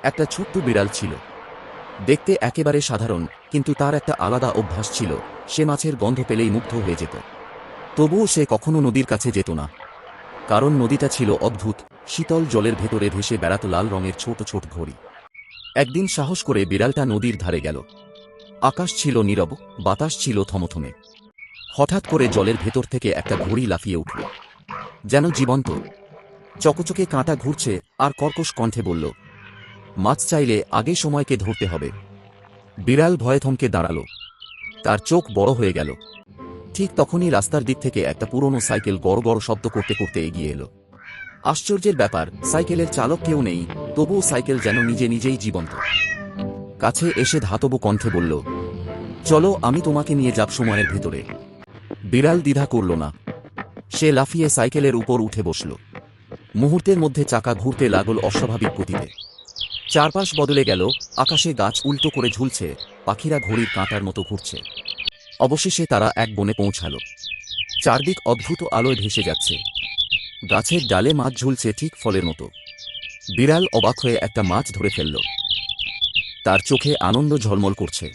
একটা ছোট্ট বিড়াল ছিল। দেখতে একেবারে সাধারণ, কিন্তু তার একটা আলাদা অভ্যাস ছিল। সে মাছের গন্ধ পেলেই মুগ্ধ হয়ে যেত। তবুও সে কখনো নদীর কাছে যেত না, কারণ নদীটা ছিল অদ্ভুত। শীতল জলের ভেতরে ভেসে বেড়াত লাল রঙের ছোট ছোট ঘড়ি। একদিন সাহস করে বিড়ালটা নদীর ধারে গেল। আকাশ ছিল নীরব, বাতাস ছিল থমথমে। হঠাৎ করে জলের ভেতর থেকে একটা ঘড়ি লাফিয়ে উঠল, যেন জীবন্ত। চকচকে কাঁটা ঘুরছে, আর কর্কশ কণ্ঠে বলল, মাছ চাইলে আগে সময়কে ধরতে হবে। বিড়াল ভয়ে থমকে দাঁড়াল। তার চোখ বড় হয়ে গেল। ঠিক তখনই রাস্তার দিক থেকে একটা পুরনো সাইকেল গড় গড় শব্দ করতে করতে এগিয়ে এলো। আশ্চর্যের ব্যাপার, সাইকেলের চালক কেউ নেই, তবুও সাইকেল যেন নিজে নিজেই জীবন্ত। কাছে এসে ধাতব কণ্ঠে বলল, চলো, আমি তোমাকে নিয়ে যাব সময়ের ভেতরে। বিড়াল দ্বিধা করল না। সে লাফিয়ে সাইকেলের উপর উঠে বসল। মুহূর্তের মধ্যে চাকা ঘুরতে লাগল অস্বাভাবিক গতিতে। চারপাশ বদলে গেল। আকাশে গাছ উল্টো করে ঝুলছে, পাখিরা ঘড়ির কাঁটার মতো ঘুরছে। অবশেষে তারা এক বনে পৌঁছাল। চারদিক অদ্ভুত আলোয় ভেসে যাচ্ছে। গাছের ডালে মাছ ঝুলছে ঠিক ফলের মতো। বিড়াল অবাক হয়ে একটা মাছ ধরে ফেলল। তার চোখে আনন্দ ঝলমল করছে।